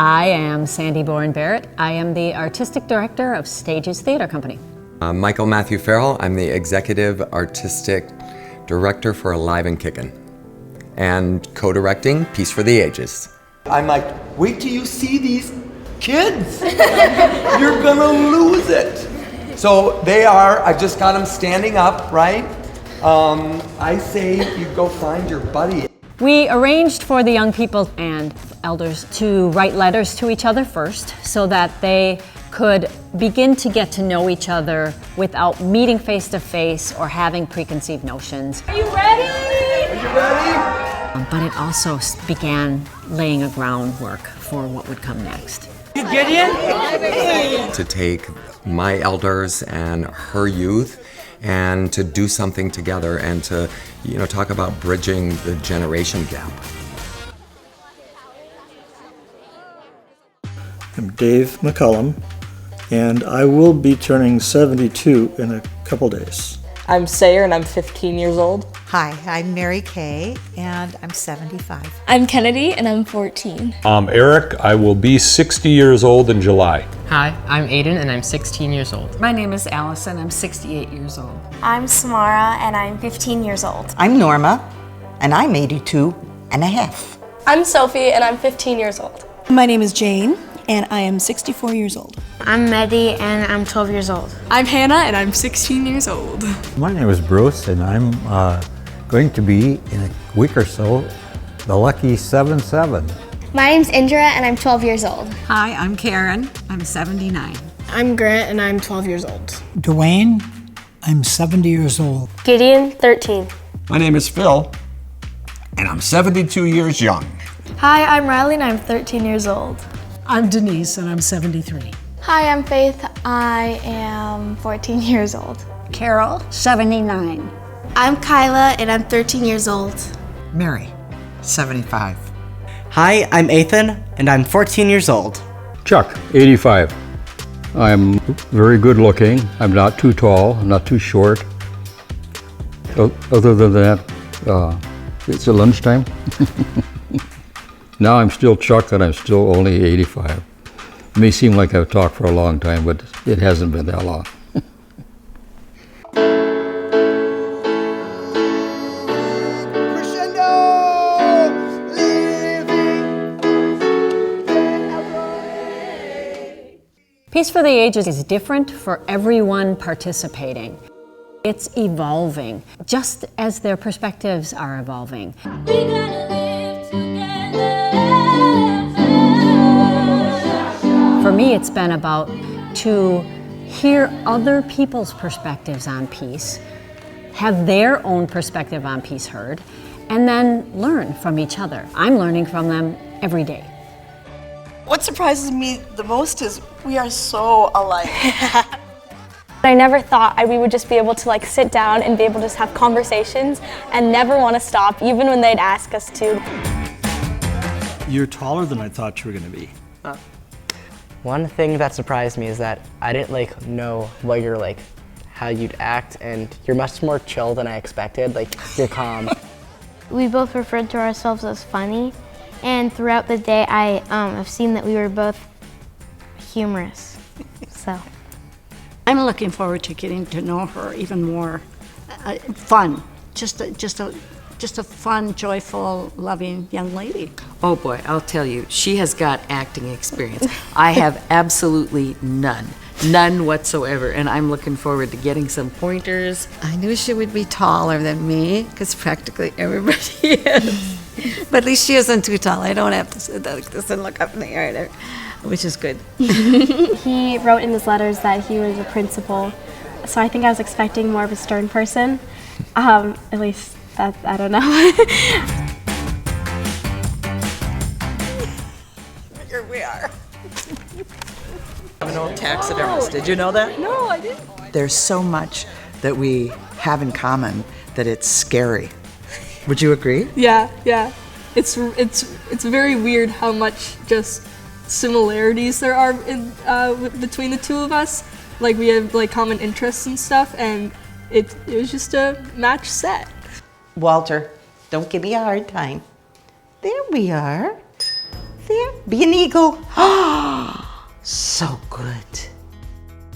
I am Sandy Boren Barrett. I am the Artistic Director of Stages Theater Company. Michael Matthew Farrell. I'm the Executive Artistic Director for Alive and Kickin', and co-directing Peace for the Ages. I'm like, wait till you see these kids. You're gonna lose it. So they are, I just got them standing up, right? I say you go find your buddy. We arranged for the young people and elders to write letters to each other first so that they could begin to get to know each other without meeting face to face or having preconceived notions. Are you ready? Are you ready? But it also began laying a groundwork for what would come next. You get in? To take my elders and her youth and to do something together and to, talk about bridging the generation gap. I'm Dave McCullum, and I will be turning 72 in a couple days. I'm Sayer, and I'm 15 years old. Hi, I'm Mary Kay, and I'm 75. I'm Kennedy, and I'm 14. I'm Eric. I will be 60 years old in July. Hi, I'm Aiden, and I'm 16 years old. My name is Allison. I'm 68 years old. I'm Samara, and I'm 15 years old. I'm Norma, and I'm 82 and a half. I'm Sophie, and I'm 15 years old. My name is Jane, and I am 64 years old. I'm Mehdi, and I'm 12 years old. I'm Hannah, and I'm 16 years old. My name is Bruce, and I'm going to be, in a week or so, the lucky 77. My name's Indra, and I'm 12 years old. Hi, I'm Karen. I'm 79. I'm Grant, and I'm 12 years old. Dwayne, I'm 70 years old. Gideon, 13. My name is Phil, and I'm 72 years young. Hi, I'm Riley, and I'm 13 years old. I'm Denise, and I'm 73. Hi, I'm Faith. I am 14 years old. Carol, 79. I'm Kyla, and I'm 13 years old. Mary, 75. Hi, I'm Ethan, and I'm 14 years old. Chuck, 85. I'm very good looking. I'm not too tall. I'm not too short. Other than that, it's at lunchtime. Now I'm still Chuck, and I'm still only 85. It may seem like I've talked for a long time, but it hasn't been that long. Peace for the Ages is different for everyone participating. It's evolving, just as their perspectives are evolving. For me, it's been about to hear other people's perspectives on peace, have their own perspective on peace heard, and then learn from each other. I'm learning from them every day. What surprises me the most is we are so alike. I never thought we would just be able to sit down and be able to just have conversations and never want to stop, even when they'd ask us to. You're taller than I thought you were going to be. One thing that surprised me is that I didn't know what you're how you'd act, and you're much more chill than I expected. You're calm. We both referred to ourselves as funny, and throughout the day I have seen that we were both humorous. So I'm looking forward to getting to know her even more. Fun, just a fun, joyful, loving young lady. Oh boy, I'll tell you, she has got acting experience. I have absolutely none whatsoever, and I'm looking forward to getting some pointers. I knew she would be taller than me, because practically everybody is. But at least she isn't too tall. I don't have to sit like this and look up in the air there, which is good. He wrote in his letters that he was a principal, so I think I was expecting more of a stern person. At least that, I don't know. Here we are. I'm an old taxidermist. Did you know that? No, I didn't. There's so much that we have in common that it's scary. Would you agree? Yeah. It's very weird how much just similarities there are between the two of us. We have common interests and stuff, and it was just a match set. Walter, don't give me a hard time. There we are. there. Be an eagle. So good.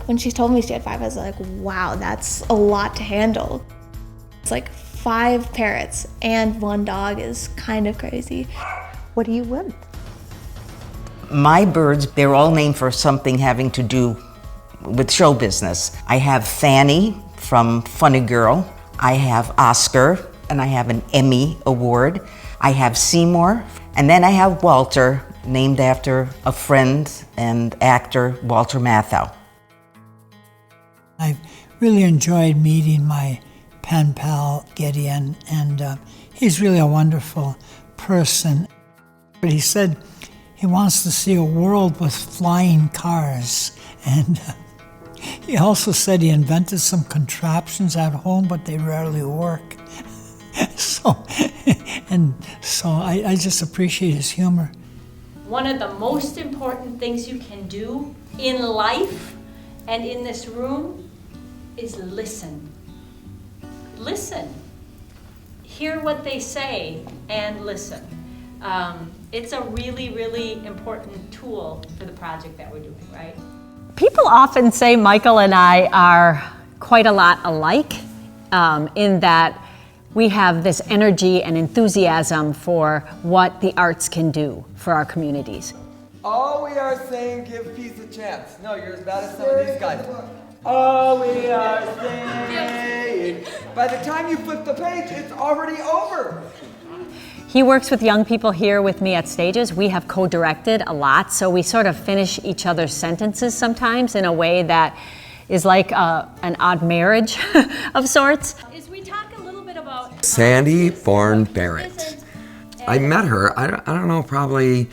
When she told me she had 5, I was like, wow, that's a lot to handle. It's like 5 parrots and 1 dog is kind of crazy. What do you want? My birds, they're all named for something having to do with show business. I have Fanny from Funny Girl. I have Oscar, and I have an Emmy Award. I have Seymour, and then I have Walter, named after a friend and actor, Walter Matthau. I've really enjoyed meeting my pen pal, Gideon, and he's really a wonderful person. But he said he wants to see a world with flying cars, and he also said he invented some contraptions at home, but they rarely work. So I just appreciate his humor. One of the most important things you can do in life and in this room is listen. Listen. Hear what they say and listen. It's a really, really important tool for the project that we're doing, right? People often say Michael and I are quite a lot alike in that we have this energy and enthusiasm for what the arts can do for our communities. All we are saying, give peace a chance. No, you're as bad as some of these guys. All we are saying. By the time you flip the page, it's already over. He works with young people here with me at Stages. We have co-directed a lot, so we sort of finish each other's sentences sometimes in a way that is like an odd marriage of sorts. Sandy Bourne Barrett. I met her, I don't know, probably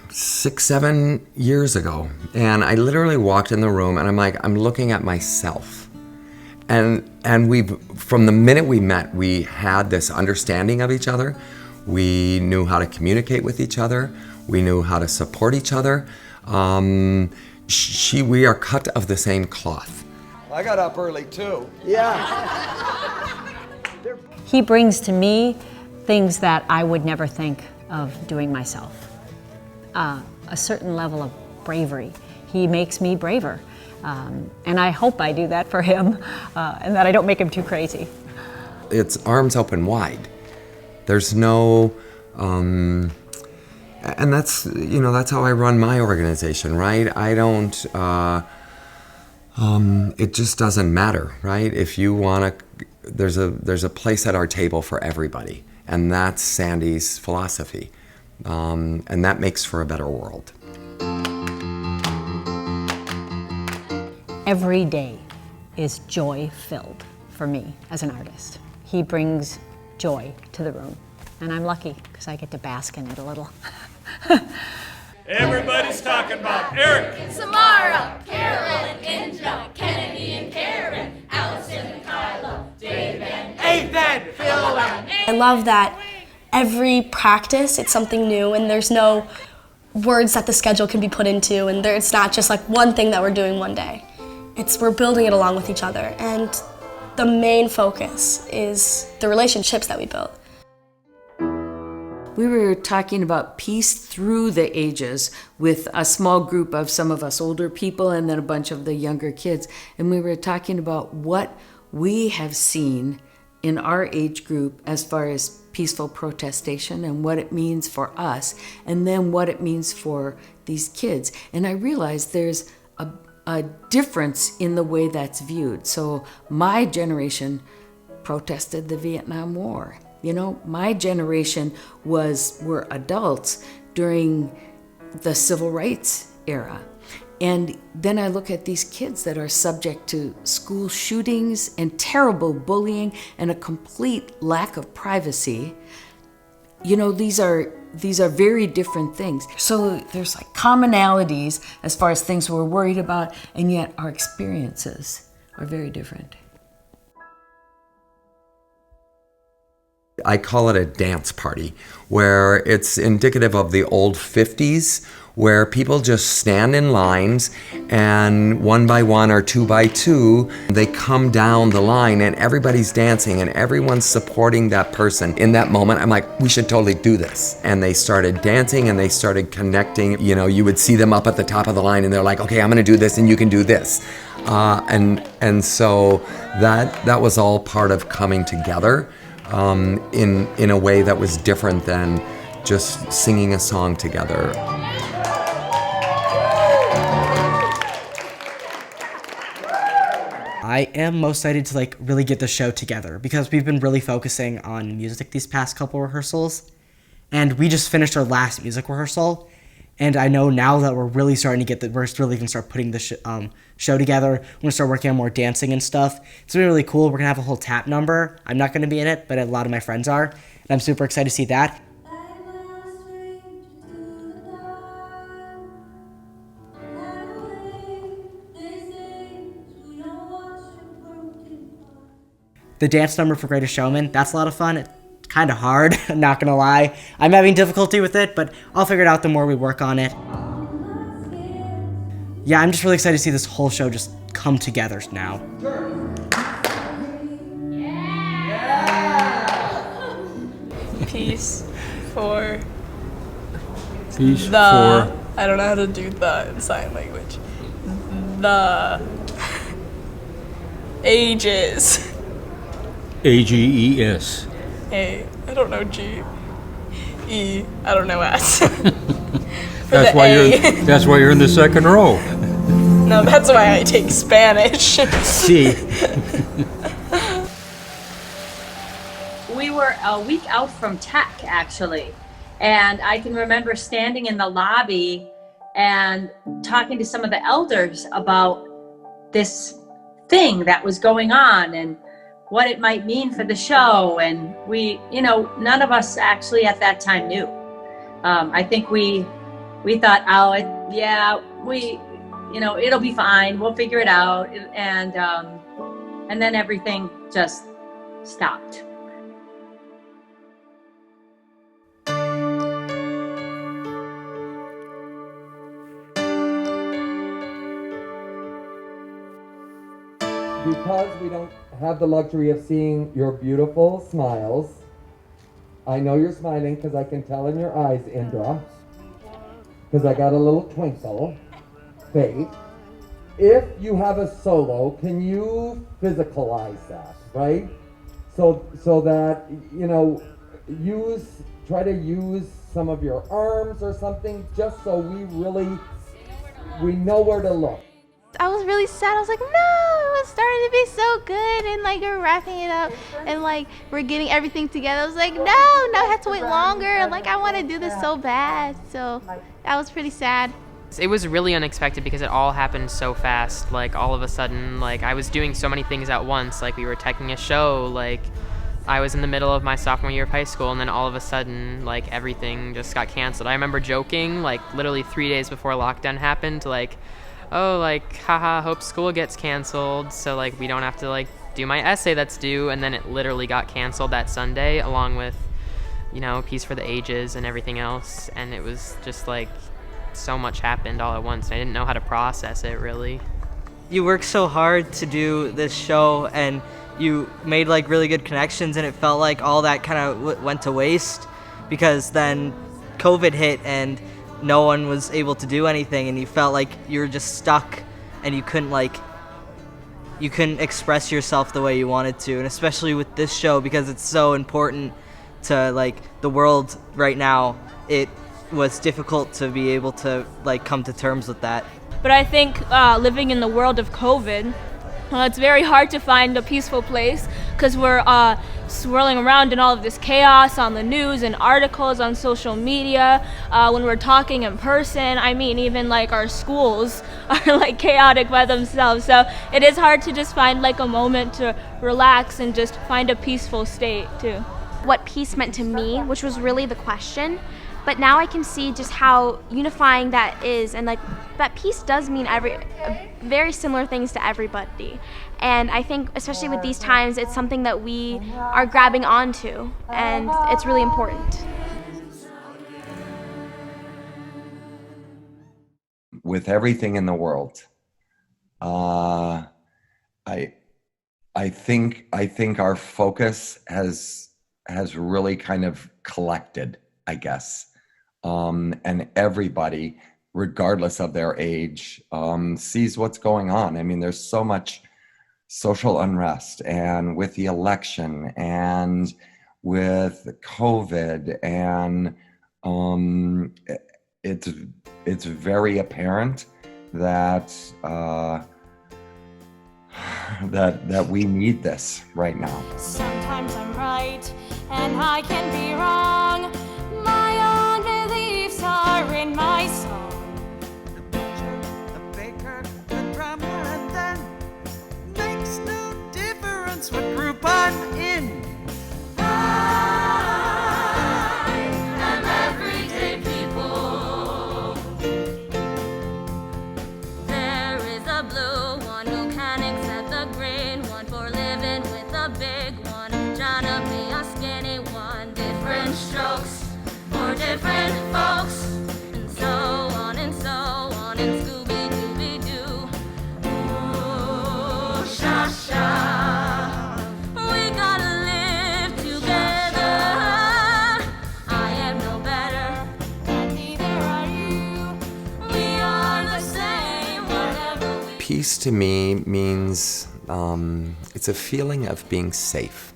6, 7 years ago. And I literally walked in the room and I'm looking at myself. And from the minute we met, we had this understanding of each other. We knew how to communicate with each other. We knew how to support each other. We are cut of the same cloth. I got up early too. Yeah. He brings to me things that I would never think of doing myself. A certain level of bravery. He makes me braver. And I hope I do that for him and that I don't make him too crazy. It's arms open wide. There's no, and that's how I run my organization, right? I don't, it just doesn't matter, right? If you want to, there's a place at our table for everybody, and that's Sandy's philosophy, and that makes for a better world. Every day is joy-filled for me as an artist. He brings joy to the room, and I'm lucky because I get to bask in it a little. Everybody's talking about Eric, Samara, Carolyn, Indra, Kennedy and Karen, Allison and Kyla, Dave and Ethan, Phil and I love that every practice it's something new and there's no words that the schedule can be put into, and it's not just like one thing that we're doing one day. We're building it along with each other, and the main focus is the relationships that we build. We were talking about peace through the ages with a small group of some of us older people and then a bunch of the younger kids. And we were talking about what we have seen in our age group as far as peaceful protestation and what it means for us, and then what it means for these kids. And I realized there's a difference in the way that's viewed. So my generation protested the Vietnam War. You know, my generation were adults during the civil rights era. And then I look at these kids that are subject to school shootings and terrible bullying and a complete lack of privacy. You know, these are very different things. So there's like commonalities as far as things we're worried about, and yet our experiences are very different. I call it a dance party, where it's indicative of the old 50s, where people just stand in lines and one by one or two by two, they come down the line and everybody's dancing and everyone's supporting that person. In that moment, I'm like, we should totally do this. And they started dancing and they started connecting. You know, you would see them up at the top of the line and they're like, okay, I'm gonna do this and you can do this. And so that was all part of coming together in a way that was different than just singing a song together. I am most excited to like really get the show together because we've been really focusing on music these past couple rehearsals, and we just finished our last music rehearsal, and I know now that we're really starting to we're really gonna start putting the show together. We're gonna start working on more dancing and stuff. It's gonna be really cool. We're gonna have a whole tap number. I'm not gonna be in it, but a lot of my friends are, and I'm super excited to see that. The dance number for Greatest Showman, that's a lot of fun. It's kind of hard, I'm not gonna lie. I'm having difficulty with it, but I'll figure it out the more we work on it. Yeah, I'm just really excited to see this whole show just come together now. Peace for Peace the, for... I don't know how to do the in sign language. The ages. AGES. A, I don't know G. E, I don't know S. That's why you're in the second row. No, that's why I take Spanish. See. We were a week out from tech, actually. And I can remember standing in the lobby and talking to some of the elders about this thing that was going on and what it might mean for the show. And we, none of us actually at that time knew. I think we thought, it'll be fine. We'll figure it out. And then everything just stopped. Because we don't have the luxury of seeing your beautiful smiles, I know you're smiling because I can tell in your eyes, Indra, because I got a little twinkle. Faith, if you have a solo, can you physicalize that, right? So that, try to use some of your arms or something, just so we know where to look. I was really sad. I was like, no, it was starting to be so good, and like we're wrapping it up, and like we're getting everything together. I was like, no, I have to wait longer. Like I want to do this so bad. So I was pretty sad. It was really unexpected because it all happened so fast. Like all of a sudden, like I was doing so many things at once. Like we were teching a show. Like I was in the middle of my sophomore year of high school, and then all of a sudden, like everything just got canceled. I remember joking, like literally 3 days before lockdown happened, like, oh, like, haha, hope school gets canceled, so, like, we don't have to, like, do my essay that's due, and then it literally got canceled that Sunday, along with, Peace for the Ages and everything else, and it was just, like, so much happened all at once, and I didn't know how to process it, really. You worked so hard to do this show, and you made, like, really good connections, and it felt like all that kind of went to waste, because then COVID hit, and no one was able to do anything, and you felt like you were just stuck and you couldn't express yourself the way you wanted to. And especially with this show, because it's so important to like the world right now, it was difficult to be able to like come to terms with that. But I think living in the world of COVID, it's very hard to find a peaceful place because we're swirling around in all of this chaos on the news and articles on social media. When we're talking in person, I mean, even like our schools are like chaotic by themselves. So it is hard to just find like a moment to relax and just find a peaceful state too. What peace meant to me, which was really the question. But now I can see just how unifying that is, and like that peace does mean very similar things to everybody. And I think especially with these times, it's something that we are grabbing onto, and it's really important. with everything in the world. I think our focus has really kind of collected, I guess, and everybody, regardless of their age, sees what's going on. I mean, there's so much social unrest, and with the election, and with COVID, and it's very apparent that that we need this right now. Sometimes I'm right and I can be wrong. My own beliefs are in my song. The butcher, the baker, the drummer, and then makes no difference what group I'm in. I am everyday people. There is a blue one who can accept the green one for living with a big one. Trying to be a skinny one. Different strokes for different folks. And so on and so on. And Scooby-Dooby-Doo. Ooh, sha-sha. We gotta live together. I am no better, and neither are you. We are the same, whatever we Peace to me means it's a feeling of being safe.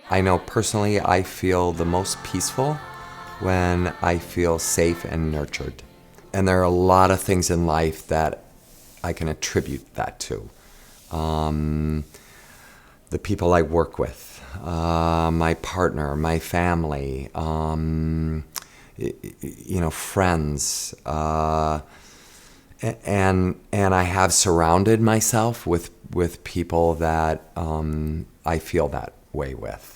I know personally I feel the most peaceful when I feel safe and nurtured. And there are a lot of things in life that I can attribute that to. The people I work with, my partner, my family, friends, and I have surrounded myself with people that I feel that way with.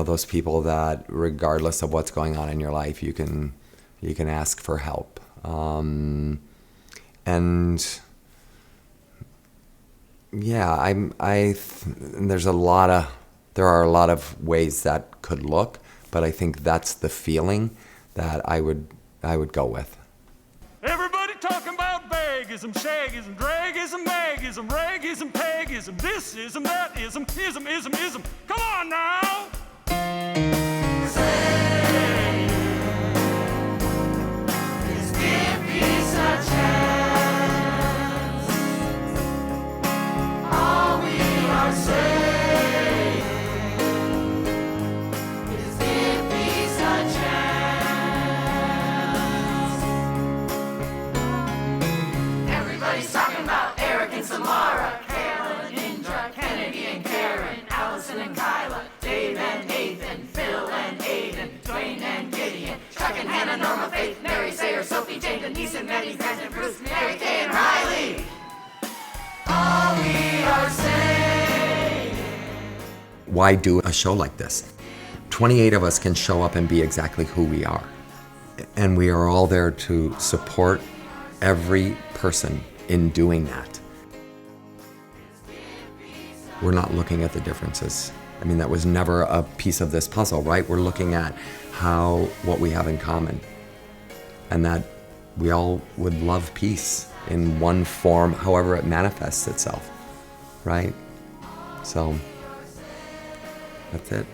Those people that, regardless of what's going on in your life, you can ask for help. There are a lot of ways that could look, but I think that's the feeling that I would go with. Everybody talking about vagism, shagism, dragism, magism, ragism, pagism, thisism, thatism, ism. Come on now! Please give peace a chance. All we are saying is give peace a chance. Everybody's talking about Eric and Samara, Carol and Indra, Kennedy and Karen, Allison and Kyla, Dave and Nathan, Phil and Aiden, Dwayne and Gideon, Chuck and Hannah, Norma, Faith, Mary, Sayer, Sophie, Jane, Denise and Betty, Grant and Bruce, Mary Kay and Riley. All we are saying. Why do a show like this? 28 of us can show up and be exactly who we are. And we are all there to support every person in doing that. We're not looking at the differences. I mean, that was never a piece of this puzzle, right? We're looking at what we have in common, and that we all would love peace in one form, however it manifests itself, right? So that's it.